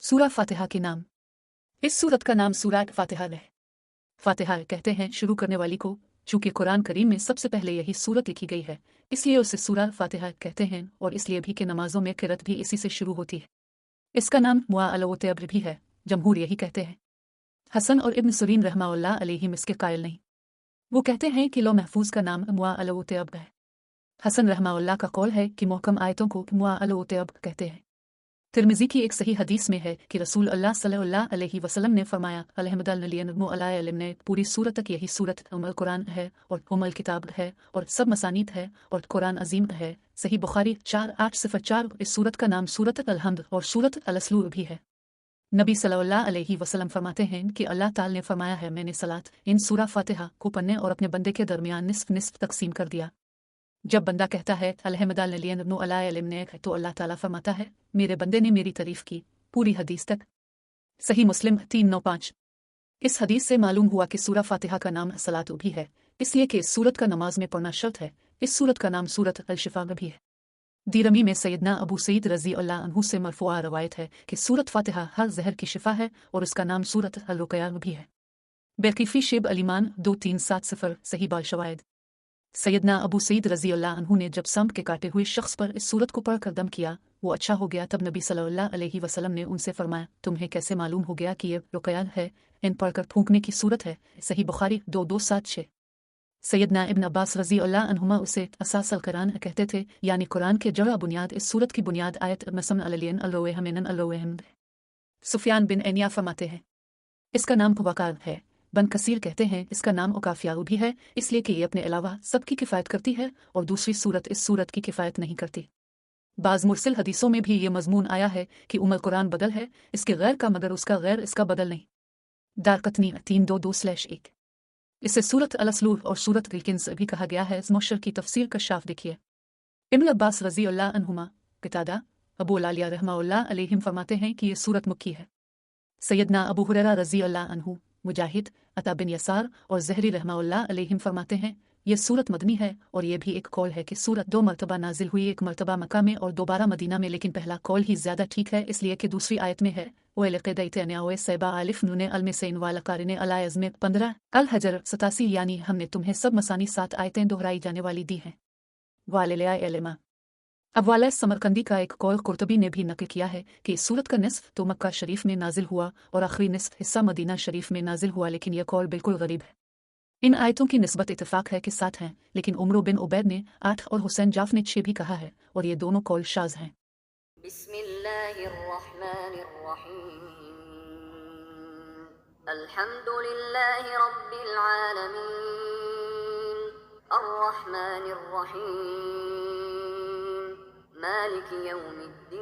सूरा फातिहा के नाम। इस सूरत का नाम सूरत फातिहा है। फातिहा कहते हैं शुरू करने वाली को। चूंकि कुरान करीम में सबसे पहले यही सूरत लिखी गई है, इसलिए उसे सूरा फातिहा कहते हैं, और इसलिए भी कि नमाजों में किरत भी इसी से शुरू होती है। इसका नाम मुआअल-तब्र भी है। जमहूर यही कहते हैं। हसन और इब्न सुरीन रहमाउल्लाह अलैहिम इसके कायल नहीं। वो कहते हैं कि लौ महफूज का नाम मुआअल-तब्र है। हसन रहमाउल्लाह का कौल है कि मुहकम आयतों को मुआअल-तब्र कहते हैं। तिर्मिज़ी की एक सही हदीस में है कि रसूल अल्लाह सल्लल्लाहु अलैहि वसल्लम ने फरमाया, अलहमदुलिल्लाह ने पूरी सूरत तक यही सूरत उम्मुल कुरान है और उम्मुल किताब है और सब मसानीद है और कुरान अजीम है। सही बुखारी 4804। इस सूरत का नाम सूरत अल-हम्द और सूरत अल-अस्लू भी है। नबी सल्लल्लाहु अलैहि वसल्लम फरमाते हैं कि अल्लाह ताला ने फरमाया है, मैंने सलात इन सूरा फातिहा को पढ़ने और अपने बंदे के दरमियान निस्फ निस्फ तकसीम कर दिया। जब बंदा कहता है अल्हम्दुलिल्लाह तो अल्लाह ताला फरमाता है, मेरे बंदे ने मेरी तारीफ की। पूरी हदीस तक। सही मुस्लिम 395। इस हदीस से मालूम हुआ कि सूरा फातिहा का नाम सलात भी है, इसलिए कि इस सूरत का नमाज में पढ़ना शर्त है। इस सूरत का नाम सूरत अल-शिफा भी है। दीरमी में सैयदना अबू सईद रज़ी अल्लाह अन्हु से मरफूआ रवायत है कि सूरत फातिहा हर जहर की शिफा है और उसका नाम सूरत अल-रुक़या भी है। बेकीफ़ी शेब अलीमान 2370। सही बाल-शवाहिद। सैयदना अबू सईद रज़ी अल्लाह अन्हु ने जब संप के काटे हुए शख्स पर इस सूरत को पढ़कर दम किया, वो अच्छा हो गया। तब नबी सल्लल्लाहु अलैहि वसल्लम ने उनसे फरमाया, तुम्हें कैसे मालूम हो गया कि ये रुक़या है? इन पढ़कर फूंकने की सूरत है। सही बुखारी 2276। सैयदना इब्न अब्बास रज़ी अल्लाह अन्हुमा उसे असासल कुरान कहते थे, यानी कुरान के जड़ा बुनियाद। इस सूरत की बुनियाद आयत मसम अललियन अल-रोहमिन। सुफियान बिन एनिया फरमाते हैं, इसका नाम वकार है। बन कसीर कहते हैं इसका नाम उकाफियाउ भी है, इसलिए कि ये अपने अलावा सबकी किफ़ायत करती है और दूसरी सूरत इस सूरत की किफ़ायत नहीं करती। बाज़ मुरसिल हदीसों में भी ये मज़मून आया है कि उम्मुल कुरान बदल है, इसके गैर का मगर उसका गैर इसका बदल नहीं। दारकतनी 322/1। इसे सूरत अल-अस्लू और सूरत गिलकिन्स भी कहा गया है। इस मुशर की तफसीर का शाफ देखिए। इब्न अब्बास रज़ी अल्लाह अन्हुमा, क़तादा, अबू लालिया रहमाउल्लाह अलैहिम फरमाते हैं कि ये सूरत मक्की है। सैयदना अबू हुरैरा रज़ी अल्लाह अन्हु, मुजाहिद, अता बिन यसार और ज़हरी रहमाउल्लाह अलैहिम फरमाते हैं, यह सूरत मदनी है। और यह भी एक कौल है कि सूरत 2 मरतबा नाजिल हुई, एक मरतबा मक्का में और दोबारा मदीना में, लेकिन पहला कौल ही ज़्यादा ठीक है, इसलिए कि दूसरी आयत में है में 15 अल-हजर 87, यानी हमने तुम्हें सब मसानी 7 आयतें दोहराई जाने वाली दी हैं। वालिल अब्वाल समरकंदी का एक कौल कुर्तबी ने भी नकल किया है कि इस सूरत का निस्फ तो मक्का शरीफ में नाजिल हुआ और आखिरी निस्फ हिस्सा मदीना शरीफ में नाजिल हुआ, लेकिन यह कौल बिल्कुल गरीब है। इन आयतों की निस्बत इत्तेफाक है कि 7 हैं, लेकिन उमर बिन उबैद ने 8 और हुसैन जाफ ने 6 भी कहा है, और ये दोनों कौल शाज़ हैं। अल्हम्दुलिल्लाहि रब्बिल आलमीन अर्रहमानिर रहीम मालिकि यौमिद्दीन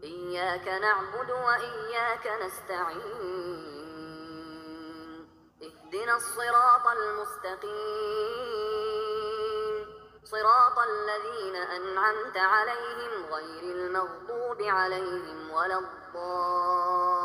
इय्याका नअबुदु व इय्याका नस्तईन इहदिनस सिरातल मुस्तकीम सिरातल लज़ीना अनअमता अलैहिम गैरिल मग़दूबि अलैहिम वलद्दाल्लीन